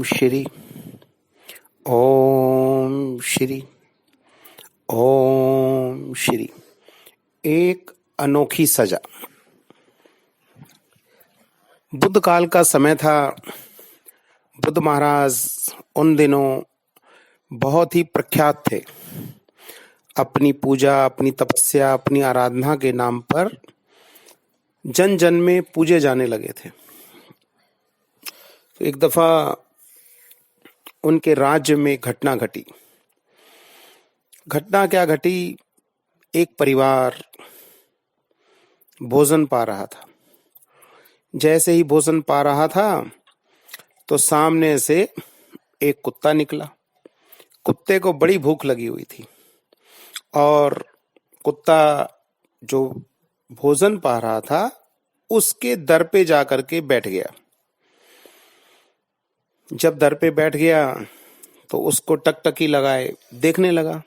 श्री ओम श्री ओम श्री। एक अनोखी सजा। बुद्ध काल का समय था। बुद्ध महाराज उन दिनों बहुत ही प्रख्यात थे। अपनी पूजा, अपनी तपस्या, अपनी आराधना के नाम पर जन जन में पूजे जाने लगे थे। तो एक दफा उनके राज्य में घटना घटी। घटना क्या घटी? एक परिवार भोजन पा रहा था। जैसे ही भोजन पा रहा था तो सामने से एक कुत्ता निकला। कुत्ते को बड़ी भूख लगी हुई थी और कुत्ता जो भोजन पा रहा था उसके दर पे जाकर के बैठ गया। जब दर पे बैठ गया तो उसको टकटकी लगाए देखने लगा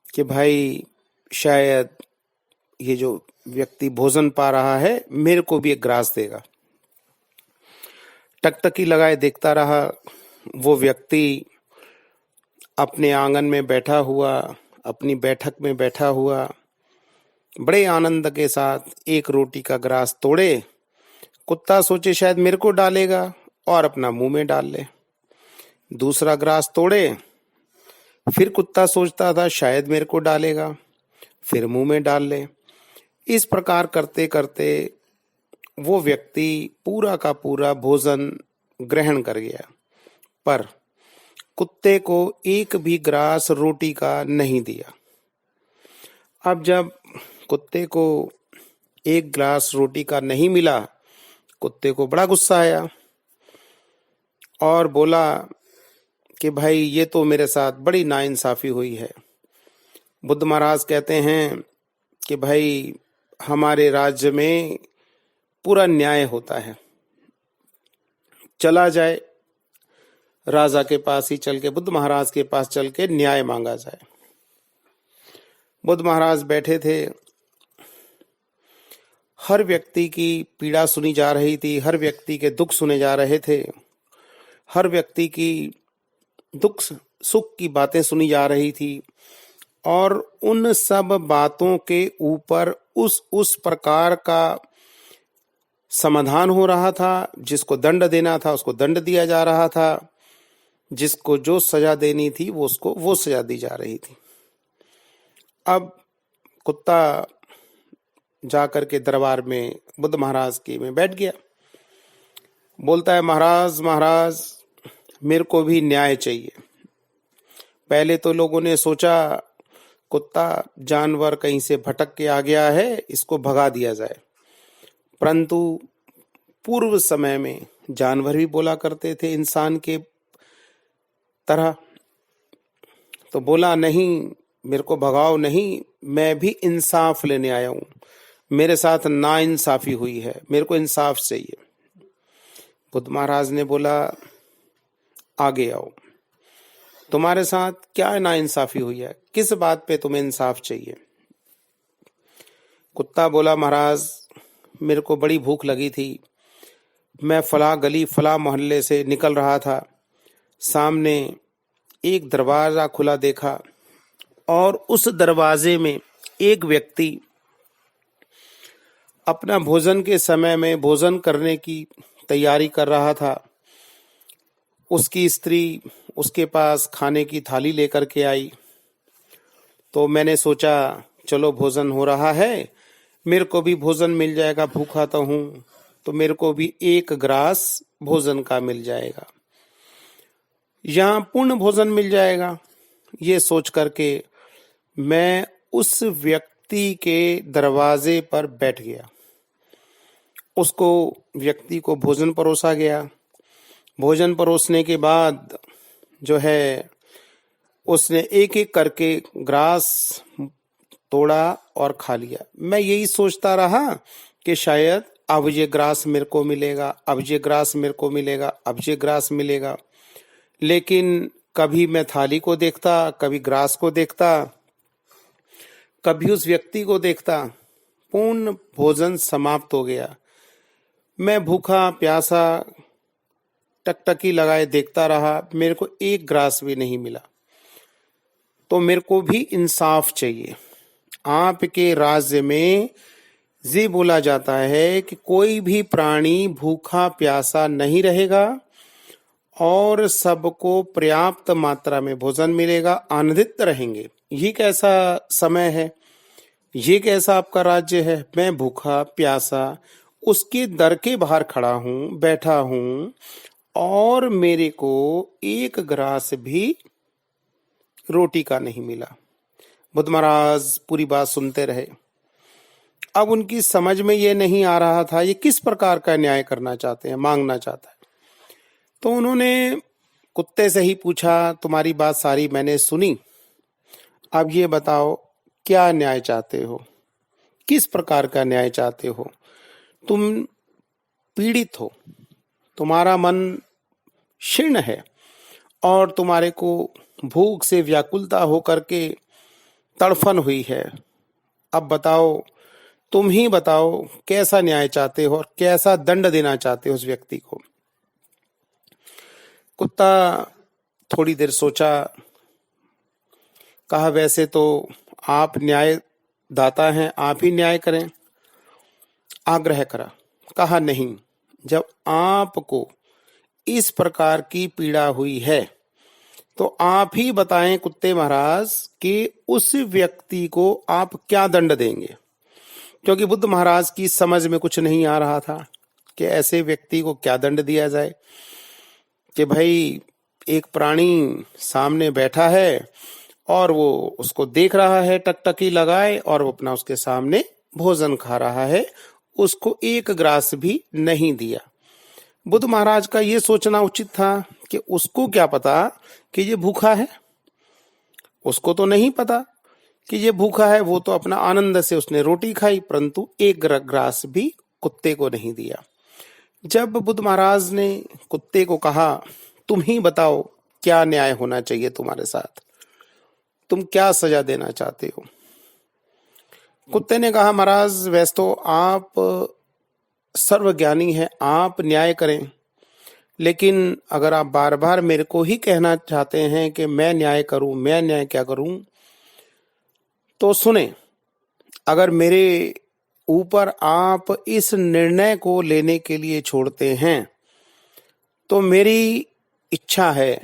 कि भाई शायद ये जो व्यक्ति भोजन पा रहा है मेरे को भी एक ग्रास देगा। टकटकी लगाए देखता रहा। वो व्यक्ति अपने आंगन में बैठा हुआ, अपनी बैठक में बैठा हुआ, बड़े आनंद के साथ एक रोटी का ग्रास तोड़े। कुत्ता सोचे शायद मेरे को डालेगा और अपना मुंह में डाल ले। दूसरा ग्रास तोड़े, फिर कुत्ता सोचता था शायद मेरे को डालेगा, फिर मुंह में डाल ले। इस प्रकार करते करते वो व्यक्ति पूरा का पूरा भोजन ग्रहण कर गया, पर कुत्ते को एक भी ग्रास रोटी का नहीं दिया। अब जब कुत्ते को एक ग्लास रोटी का नहीं मिला, कुत्ते को बड़ा गुस्सा आया और बोला कि भाई ये तो मेरे साथ बड़ी नाइंसाफी हुई है। बुद्ध महाराज कहते हैं कि भाई हमारे राज्य में पूरा न्याय होता है। चला जाए राजा के पास ही चल के, बुद्ध महाराज के पास चल के न्याय मांगा जाए। बुद्ध महाराज बैठे थे। हर व्यक्ति की पीड़ा सुनी जा रही थी, हर व्यक्ति के दुख सुने जा रहे थे, हर व्यक्ति की दुख सुख की बातें सुनी जा रही थी और उन सब बातों के ऊपर उस प्रकार का समाधान हो रहा था। जिसको दंड देना था उसको दंड दिया जा रहा था, जिसको जो सजा देनी थी वो उसको वो सजा दी जा रही थी। अब कुत्ता जाकर के दरबार में बुद्ध महाराज के में बैठ गया। बोलता है, महाराज महाराज मेरे को भी न्याय चाहिए। पहले तो लोगों ने सोचा कुत्ता जानवर कहीं से भटक के आ गया है, इसको भगा दिया जाए। परंतु पूर्व समय में जानवर भी बोला करते थे इंसान के तरह। तो बोला नहीं, मेरे को भगाओ नहीं, मैं भी इंसाफ लेने आया हूं। मेरे साथ नाइंसाफी हुई है, मेरे को इंसाफ चाहिए। बुद्ध महाराज ने बोला, आगे आओ, तुम्हारे साथ क्या नाइंसाफी हुई है, किस बात पे तुम्हें इंसाफ चाहिए? कुत्ता बोला, महाराज मेरे को बड़ी भूख लगी थी। मैं फला गली फला मोहल्ले से निकल रहा था, सामने एक दरवाजा खुला देखा और उस दरवाजे में एक व्यक्ति अपना भोजन के समय में भोजन करने की तैयारी कर रहा था। उसकी स्त्री उसके पास खाने की थाली लेकर के आई। तो मैंने सोचा चलो भोजन हो रहा है, मेरे को भी भोजन मिल जाएगा, भूखा तो हूं, तो मेरे को भी एक ग्रास भोजन का मिल जाएगा, यहाँ पूर्ण भोजन मिल जाएगा। ये सोच करके मैं उस व्यक्ति के दरवाजे पर बैठ गया। उसको व्यक्ति को भोजन परोसा गया। भोजन परोसने के बाद जो है उसने एक एक करके ग्रास तोड़ा और खा लिया। मैं यही सोचता रहा कि शायद अब ये ग्रास मेरे को मिलेगा, अब ये ग्रास मेरे को मिलेगा, अब ये ग्रास मिलेगा। लेकिन कभी मैं थाली को देखता, कभी ग्रास को देखता, कभी उस व्यक्ति को देखता। पूर्ण भोजन समाप्त हो गया। मैं भूखा प्यासा टकटकी लगाए देखता रहा, मेरे को एक ग्रास भी नहीं मिला। तो मेरे को भी इंसाफ चाहिए। आपके राज्य में ये बोला जाता है कि कोई भी प्राणी भूखा प्यासा नहीं रहेगा और सबको पर्याप्त मात्रा में भोजन मिलेगा, आनंदित रहेंगे। ये कैसा समय है, ये कैसा आपका राज्य है? मैं भूखा प्यासा उसके दर के बाहर खड़ा हूं, बैठा हूं, और मेरे को एक ग्रास भी रोटी का नहीं मिला। बुद्ध महाराज पूरी बात सुनते रहे। अब उनकी समझ में ये नहीं आ रहा था ये किस प्रकार का न्याय करना चाहते हैं, मांगना चाहता है। तो उन्होंने कुत्ते से ही पूछा, तुम्हारी बात सारी मैंने सुनी, अब ये बताओ क्या न्याय चाहते हो, किस प्रकार का न्याय चाहते हो? तुम पीड़ित हो, तुम्हारा मन क्षीण है और तुम्हारे को भूख से व्याकुलता होकर के तड़फन हुई है। अब बताओ, तुम ही बताओ कैसा न्याय चाहते हो और कैसा दंड देना चाहते हो उस व्यक्ति को। कुत्ता थोड़ी देर सोचा, कहा वैसे तो आप न्याय दाता हैं, आप ही न्याय करें। आग्रह करा, कहा नहीं, जब आपको इस प्रकार की पीड़ा हुई है तो आप ही बताएं कुत्ते महाराज कि उस व्यक्ति को आप क्या दंड देंगे। क्योंकि बुद्ध महाराज की समझ में कुछ नहीं आ रहा था कि ऐसे व्यक्ति को क्या दंड दिया जाए कि भाई एक प्राणी सामने बैठा है और वो उसको देख रहा है टकटकी लगाए और वो अपना उसके सामने भोजन खा रहा है, उसको एक ग्रास भी नहीं दिया। बुद्ध महाराज का ये सोचना उचित था कि उसको क्या पता कि ये भूखा है, उसको तो नहीं पता कि ये भूखा है। वो तो अपना आनंद से उसने रोटी खाई, परंतु एक ग्रास भी कुत्ते को नहीं दिया। जब बुद्ध महाराज ने कुत्ते को कहा, तुम ही बताओ क्या न्याय होना चाहिए तुम्हारे साथ, तुम क्या सजा देना चाहते हो? कुत्ते ने कहा, महाराज वैसे तो आप सर्वज्ञानी हैं, आप न्याय करें, लेकिन अगर आप बार बार मेरे को ही कहना चाहते हैं कि मैं न्याय करूं, मैं न्याय क्या करूं, तो सुने, अगर मेरे ऊपर आप इस निर्णय को लेने के लिए छोड़ते हैं तो मेरी इच्छा है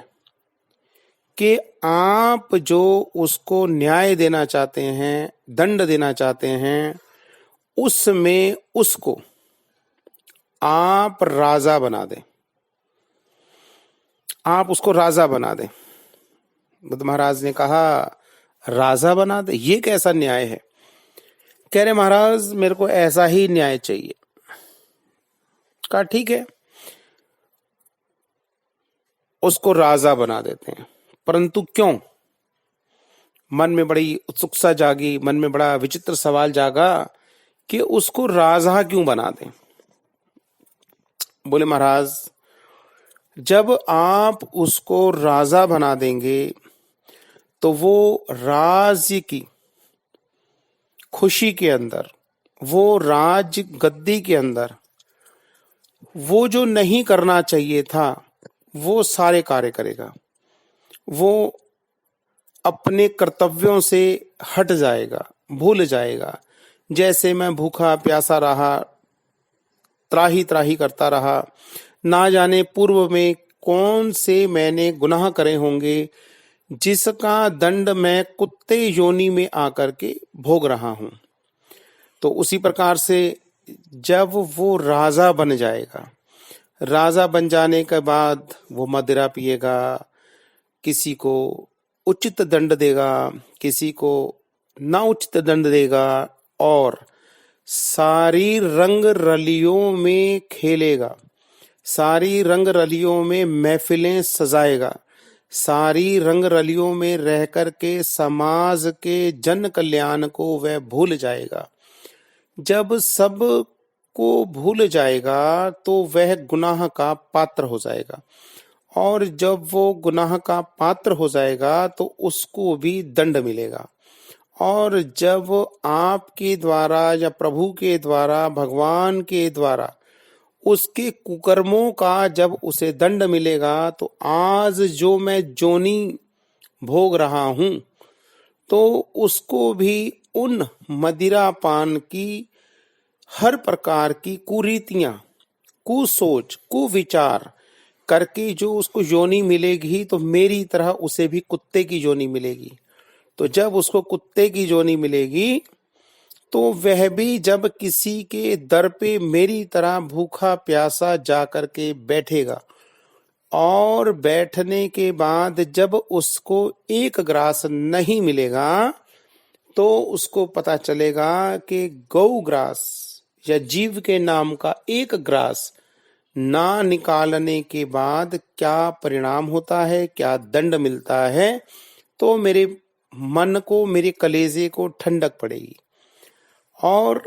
कि आप जो उसको न्याय देना चाहते हैं, दंड देना चाहते हैं, उसमें उसको आप राजा बना दें, आप उसको राजा बना दें। बुद्ध महाराज ने कहा, राजा बना दे, ये कैसा न्याय है? कह रहे महाराज मेरे को ऐसा ही न्याय चाहिए। कहा ठीक है, उसको राजा बना देते हैं, परंतु क्यों? मन में बड़ी उत्सुकता जागी, मन में बड़ा विचित्र सवाल जागा कि उसको राजा क्यों बना दें। बोले महाराज, जब आप उसको राजा बना देंगे तो वो राज्य की खुशी के अंदर, वो राज्य गद्दी के अंदर, वो जो नहीं करना चाहिए था वो सारे कार्य करेगा, वो अपने कर्तव्यों से हट जाएगा, भूल जाएगा। जैसे मैं भूखा प्यासा रहा, त्राही त्राही करता रहा, ना जाने पूर्व में कौन से मैंने गुनाह करे होंगे जिसका दंड मैं कुत्ते योनि में आकर के भोग रहा हूं। तो उसी प्रकार से जब वो राजा बन जाएगा, राजा बन जाने के बाद वो मदिरा पिएगा, किसी को उचित दंड देगा, किसी को ना उचित दंड देगा, और सारी रंग रलियों में खेलेगा, सारी रंग रलियों में महफिलें सजाएगा, सारी रंग रलियों में रह कर के समाज के जन कल्याण को वह भूल जाएगा। जब सब को भूल जाएगा तो वह गुनाह का पात्र हो जाएगा, और जब वो गुनाह का पात्र हो जाएगा तो उसको भी दंड मिलेगा। और जब आपके द्वारा या प्रभु के द्वारा, भगवान के द्वारा उसके कुकर्मों का जब उसे दंड मिलेगा तो आज जो मैं जोनी भोग रहा हूं तो उसको भी उन मदिरा पान की हर प्रकार की कुरीतियां, कुसोच, कुविचार करके जो उसको योनि मिलेगी तो मेरी तरह उसे भी कुत्ते की योनि मिलेगी। तो जब उसको कुत्ते की योनि मिलेगी तो वह भी जब किसी के दर पे मेरी तरह भूखा प्यासा जा कर के बैठेगा और बैठने के बाद जब उसको एक ग्रास नहीं मिलेगा तो उसको पता चलेगा कि गौ ग्रास या जीव के नाम का एक ग्रास ना निकालने के बाद क्या परिणाम होता है, क्या दंड मिलता है। तो मेरे मन को, मेरे कलेजे को ठंडक पड़ेगी। और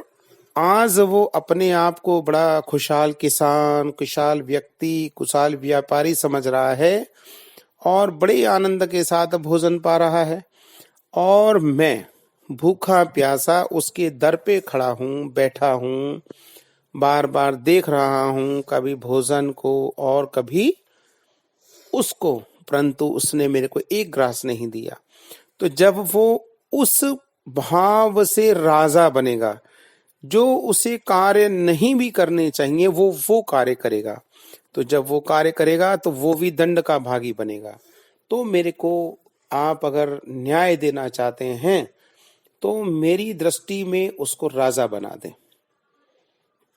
आज वो अपने आप को बड़ा खुशहाल किसान, खुशहाल व्यक्ति, खुशहाल व्यापारी समझ रहा है और बड़े आनंद के साथ भोजन पा रहा है, और मैं भूखा प्यासा उसके दर पे खड़ा हूँ, बैठा हूँ, बार बार देख रहा हूँ कभी भोजन को और कभी उसको, परंतु उसने मेरे को एक ग्रास नहीं दिया। तो जब वो उस भाव से राजा बनेगा, जो उसे कार्य नहीं भी करने चाहिए वो कार्य करेगा। तो जब वो कार्य करेगा तो वो भी दंड का भागी बनेगा। तो मेरे को आप अगर न्याय देना चाहते हैं तो मेरी दृष्टि में उसको राजा बना दें।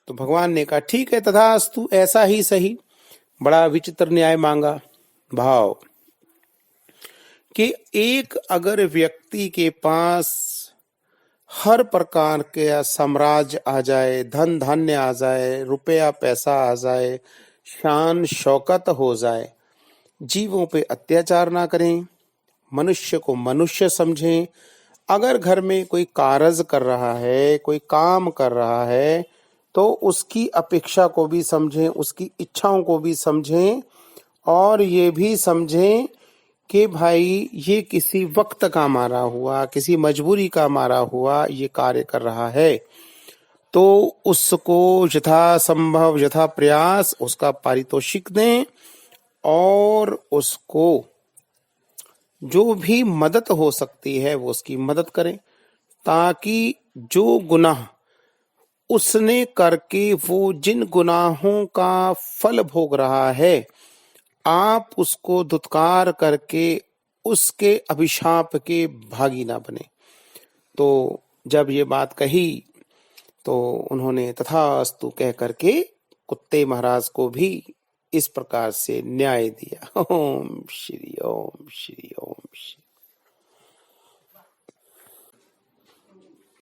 तो भगवान ने कहा ठीक है, तथास्तु, ऐसा ही सही। बड़ा विचित्र न्याय मांगा। भाव कि एक अगर व्यक्ति के पास हर प्रकार के साम्राज्य आ जाए, धन धान्य आ जाए, रुपया पैसा आ जाए, शान शौकत हो जाए, जीवों पे अत्याचार ना करें, मनुष्य को मनुष्य समझें, अगर घर में कोई कारज कर रहा है, कोई काम कर रहा है तो उसकी अपेक्षा को भी समझें, उसकी इच्छाओं को भी समझें, और ये भी समझें कि भाई ये किसी वक्त का मारा हुआ, किसी मजबूरी का मारा हुआ ये कार्य कर रहा है, तो उसको यथासंभव, यथा प्रयास उसका पारितोषिक दें और उसको जो भी मदद हो सकती है वो उसकी मदद करें, ताकि जो गुनाह उसने करके वो जिन गुनाहों का फल भोग रहा है आप उसको धुतकार करके उसके अभिशाप के भागी ना बने। तो जब ये बात कही तो उन्होंने तथास्तु कह करके कुत्ते महाराज को भी इस प्रकार से न्याय दिया। ओम श्री ओम श्री ओम श्री।